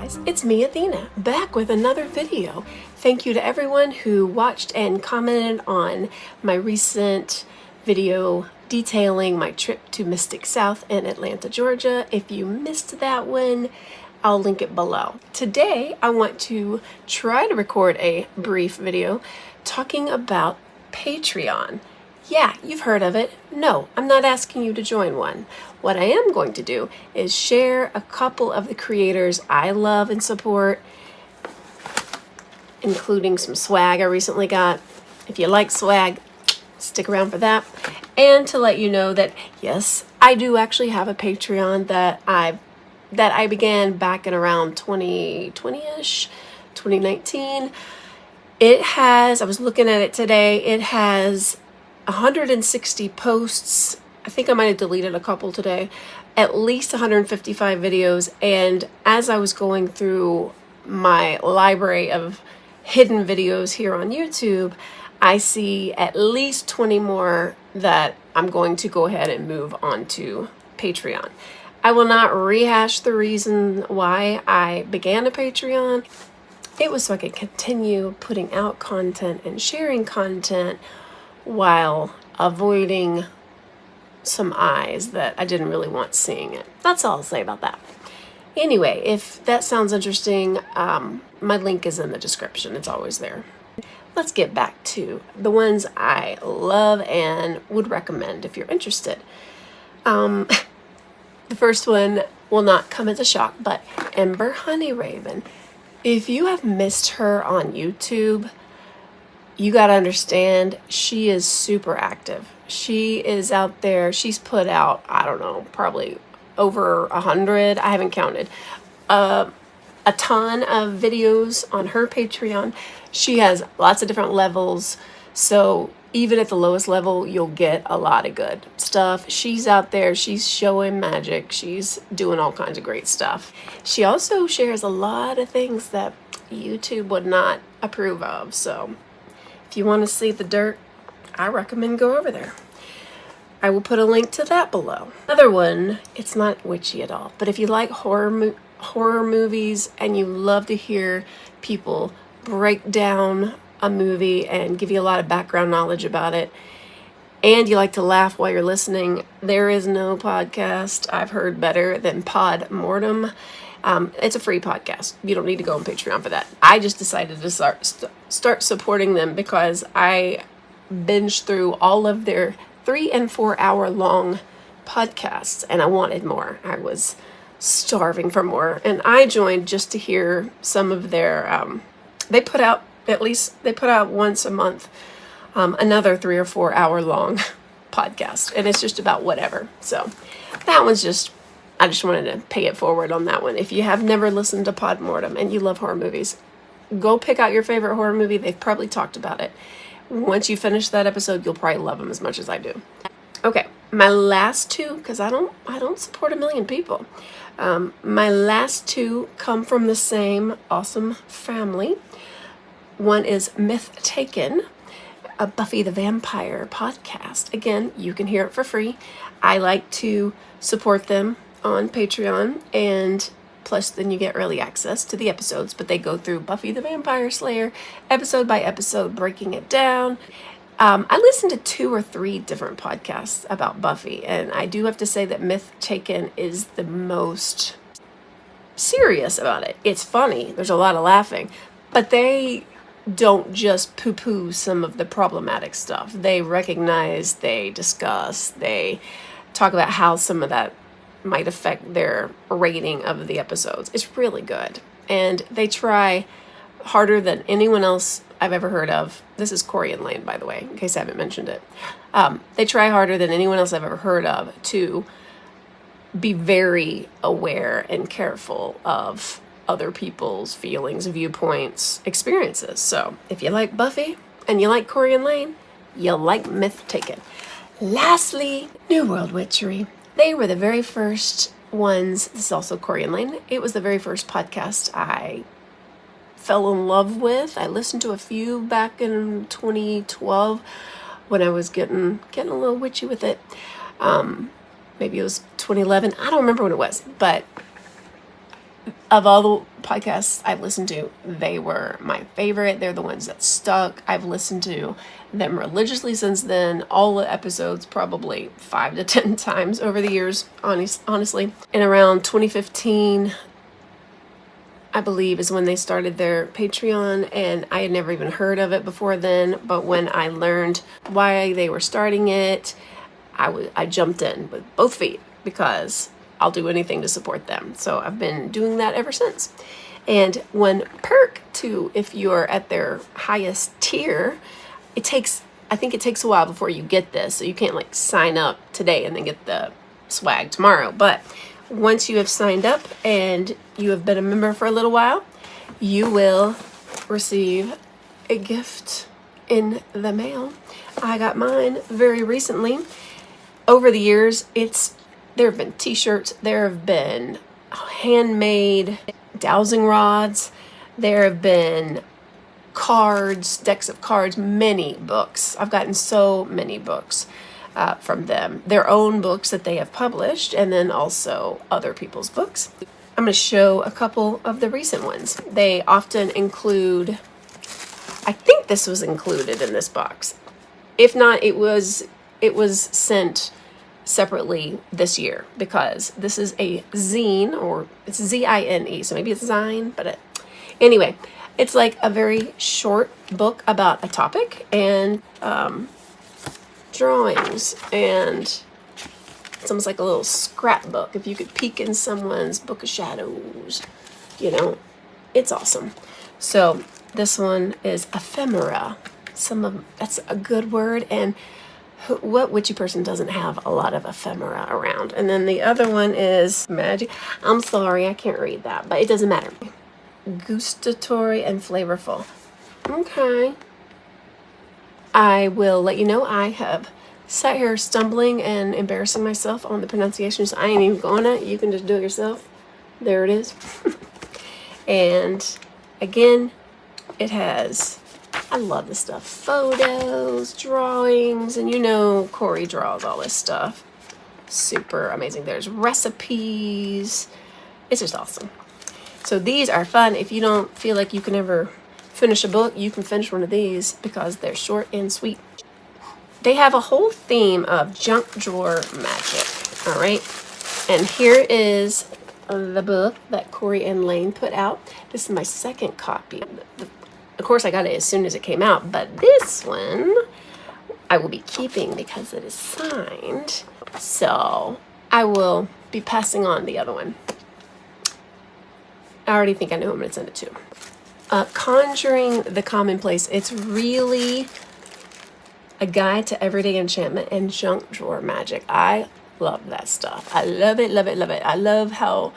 guys, it's me, Athena, back with another video. Thank you to everyone who watched and commented on my recent video detailing my trip to Mystic South in Atlanta, Georgia. If you missed that one, I'll link it below. Today, I want to try to record a brief video talking about Patreon. Yeah, you've heard of it. No, I'm not asking you to join one. What I am going to do is share a couple of the creators I love and support, including some swag I recently got. If you like swag, stick around for that. And to let you know that, yes, I do actually have a Patreon that I began back in around 2020-ish, 2019. It has, I was looking at it today, it has 160 posts. I think I might have deleted a couple today. At least 155 videos. And as I was going through my library of hidden videos here on YouTube, I see at least 20 more that I'm going to go ahead and move on to Patreon. I will not rehash the reason why I began a Patreon. It was so I could continue putting out content and sharing content while avoiding some eyes that I didn't really want seeing it. That's all I'll say about that. Anyway, if that sounds interesting, my link is in the description. It's always there. Let's get back to the ones I love and would recommend if you're interested. The first one will not come as a shock, but Ember Honeyraven. If you have missed her on YouTube, you got to understand, she is super active. She is out there. She's put out, I don't know, probably over 100. I haven't counted. A ton of videos on her Patreon. She has lots of different levels. So even at the lowest level, you'll get a lot of good stuff. She's out there. She's showing magic. She's doing all kinds of great stuff. She also shares a lot of things that YouTube would not approve of. So if you want to see the dirt, I recommend go over there. I will put a link to that below. Another one, it's not witchy at all, but if you like horror movies and you love to hear people break down a movie and give you a lot of background knowledge about it, and you like to laugh while you're listening, there is no podcast I've heard better than Pod Mortem. It's a free podcast. You don't need to go on Patreon for that. I just decided to start supporting them because I binged through all of their 3 and 4 hour long podcasts and I wanted more. I was starving for more, and I joined just to hear some of their, they put out once a month, another 3 or 4 hour long podcast, and it's just about whatever. So that one's just, I just wanted to pay it forward on that one. If you have never listened to Pod Mortem and you love horror movies, go pick out your favorite horror movie. They've probably talked about it. Once you finish that episode, you'll probably love them as much as I do. Okay, my last two, because I don't support a million people. My last two come from the same awesome family. One is Myth Taken, a Buffy the Vampire podcast. Again, you can hear it for free. I like to support them on Patreon, and plus then you get early access to the episodes, but they go through Buffy the Vampire Slayer episode by episode, breaking it down. I listened to 2 or 3 different podcasts about Buffy, and I do have to say that Myth Taken is the most serious about it. It's funny. There's a lot of laughing, but they don't just poo-poo some of the problematic stuff. They recognize, they discuss, they talk about how some of that might affect their rating of the episodes. It's really good. And they try harder than anyone else I've ever heard of. This is Corey and Lane, by the way, in case I haven't mentioned it. They try harder than anyone else I've ever heard of to be very aware and careful of other people's feelings, viewpoints, experiences. So if you like Buffy and you like Corey and Lane, you'll like Myth Taken. Lastly, New World Witchery. They were the very first ones. This is also Corey and Lane. It was the very first podcast I fell in love with. I listened to a few back in 2012 when I was getting a little witchy with it. Maybe it was 2011. I don't remember when it was, but of all the podcasts I've listened to, they were my favorite. They're the ones that stuck. I've listened to them religiously since then. All the episodes probably 5 to 10 times over the years, honestly. And around 2015, I believe, is when they started their Patreon, and I had never even heard of it before then. But when I learned why they were starting it, I jumped in with both feet because I'll do anything to support them. So I've been doing that ever since. And one perk too, if you're at their highest tier, I think it takes a while before you get this. So you can't like sign up today and then get the swag tomorrow. But once you have signed up and you have been a member for a little while, you will receive a gift in the mail. I got mine very recently. Over the years, there have been t-shirts, there have been handmade dowsing rods, there have been cards, decks of cards, many books. I've gotten so many books from them. Their own books that they have published, and then also other people's books. I'm going to show a couple of the recent ones. They often include, I think this was included in this box. If not, it was sent separately this year, because this is a zine, or it's Zine, so maybe it's Zine, but anyway, it's like a very short book about a topic, and drawings, and it's almost like a little scrapbook. If you could peek in someone's book of shadows, it's awesome. So this one is ephemera. That's a good word, and what witchy person doesn't have a lot of ephemera around? And then the other one is magic. I'm sorry, I can't read that, but it doesn't matter. Gustatory and flavorful. Okay. I will let you know I have sat here stumbling and embarrassing myself on the pronunciation, so I ain't even gonna. You can just do it yourself. There it is. And again, it has, I love this stuff. Photos, drawings, and Corey draws all this stuff. Super amazing. There's recipes. It's just awesome. So these are fun. If you don't feel like you can ever finish a book, you can finish one of these because they're short and sweet. They have a whole theme of junk drawer magic. All right. And here is the book that Corey and Lane put out. This is my second copy. Of course, I got it as soon as it came out, but this one I will be keeping because it is signed. So I will be passing on the other one. I already think I know who I'm going to send it to. Conjuring the Commonplace. It's really a guide to everyday enchantment and junk drawer magic. I love that stuff. I love it, love it, love it. I love how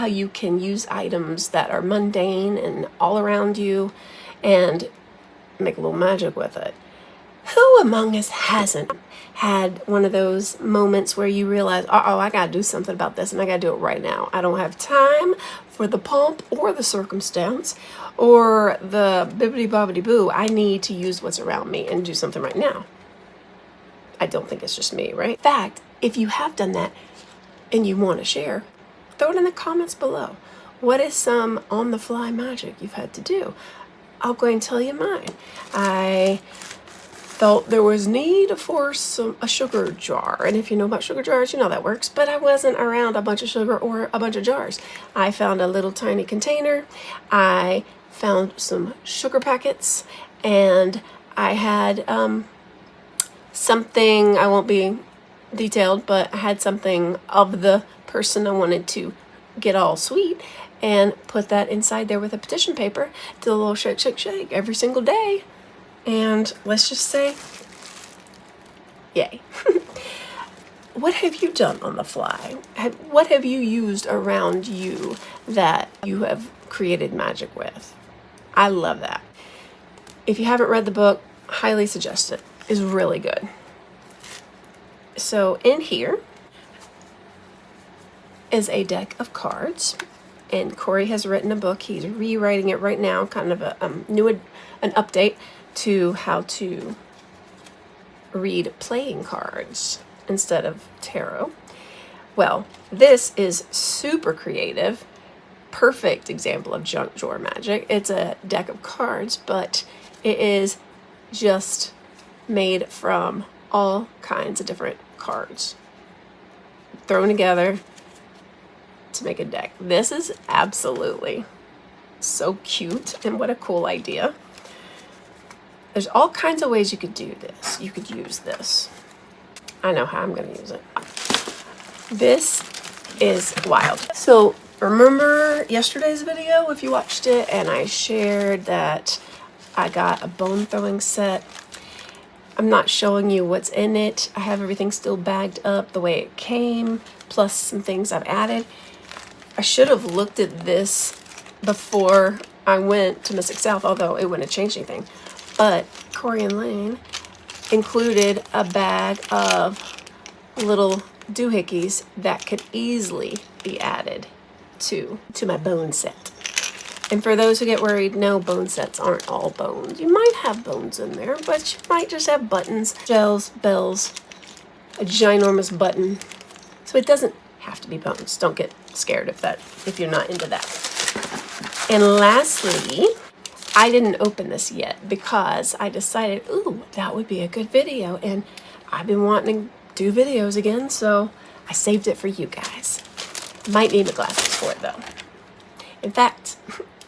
you can use items that are mundane and all around you and make a little magic with it. Who among us hasn't had one of those moments where you realize, I gotta do something about this and I gotta do it right now. I don't have time for the pomp or the circumstance or the bibbidi bobbidi boo. I need to use what's around me and do something right now. I don't think it's just me, right? In fact, if you have done that and you want to share, throw it in the comments below. What is some on-the-fly magic you've had to do? I'll go and tell you mine. I felt there was need for a sugar jar, and if you know about sugar jars, you know that works, but I wasn't around a bunch of sugar or a bunch of jars. I found a little tiny container. I found some sugar packets, and I had something, I won't be detailed, but I had something of the person I wanted to get all sweet and put that inside there with a petition paper, did a little shake, shake, shake every single day. And let's just say, yay. What have you done on the fly? What have you used around you that you have created magic with? I love that. If you haven't read the book, highly suggest it. It's really good. So in here is a deck of cards, and Corey has written a book. He's rewriting it right now, kind of an update to how to read playing cards instead of tarot. Well, this is super creative perfect example of junk drawer magic. It's a deck of cards, but it is just made from all kinds of different cards thrown together to make a deck. This is absolutely so cute, and what a cool idea. There's all kinds of ways you could do this. You could use this. I know how I'm going to use it. This is wild. So remember yesterday's video, if you watched it, and I shared that I got a bone throwing set. I'm not showing you what's in it. I have everything still bagged up the way it came, plus some things I've added. I should have looked at this before I went to Mystic South, although it wouldn't have changed anything. But Corey and Lane included a bag of little doohickeys that could easily be added to my bone set. And for those who get worried, no, bone sets aren't all bones. You might have bones in there, but you might just have buttons, shells, bells, a ginormous button. So it doesn't have to be bones. Don't get scared if you're not into that. And lastly, I didn't open this yet because I decided, ooh, that would be a good video. And I've been wanting to do videos again, so I saved it for you guys. Might need my glasses for it though. In fact,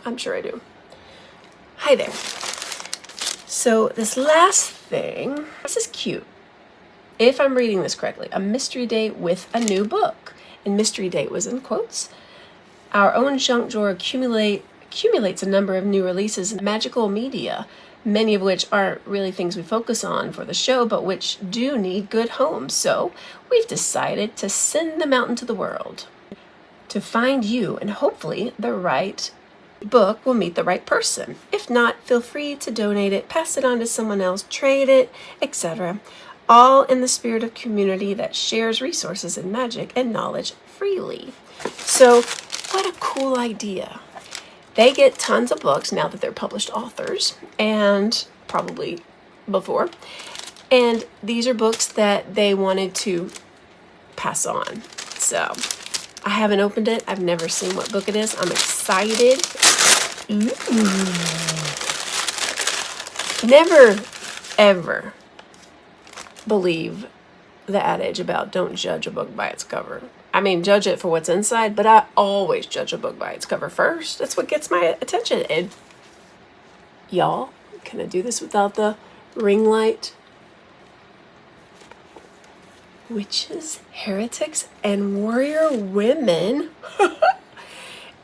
I'm sure I do. Hi there. So this last thing, this is cute. If I'm reading this correctly, a mystery date with a new book. And mystery date was in quotes. Our own junk drawer accumulates a number of new releases in magical media, many of which aren't really things we focus on for the show, but which do need good homes. So we've decided to send them out into the world to find you, and hopefully the right book will meet the right person. If not, feel free to donate it, pass it on to someone else, trade it, etc. All in the spirit of community that shares resources and magic and knowledge freely. So what a cool idea. They get tons of books now that they're published authors, and probably before. And these are books that they wanted to pass on. So I haven't opened it. I've never seen what book it is. I'm excited. Ooh. Never, ever believe the adage about don't judge a book by its cover. I mean, judge it for what's inside, but I always judge a book by its cover first. That's what gets my attention. And y'all, can I do this without the ring light? Witches, heretics, and warrior women.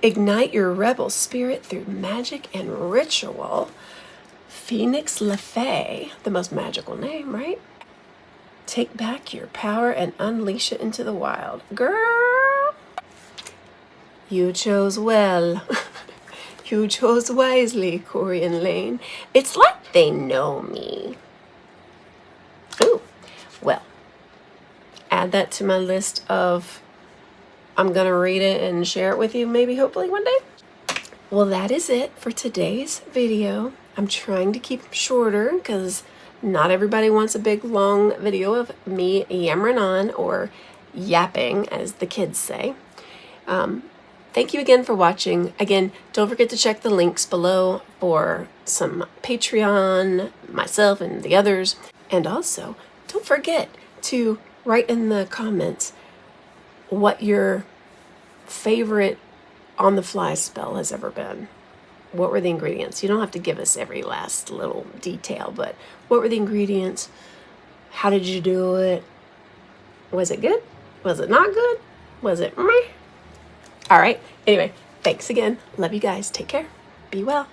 Ignite your rebel spirit through magic and ritual. Phoenix LaFay, the most magical name, right? Take back your power and unleash it into the wild. Girl, you chose well. You chose wisely, Corey and Lane. It's like they know me. Ooh, well, add that to my list of I'm gonna read it and share it with you maybe hopefully one day. Well, that is it for today's video. I'm trying to keep them shorter because not everybody wants a big long video of me yammering on or yapping, as the kids say. Thank you again for watching. Again, don't forget to check the links below for some Patreon, myself and the others. And also, don't forget to write in the comments what your favorite on-the-fly spell has ever been. What were the ingredients? You don't have to give us every last little detail, but what were the ingredients? How did you do it? Was it good? Was it not good? Was it meh? All right. Anyway, thanks again. Love you guys. Take care. Be well.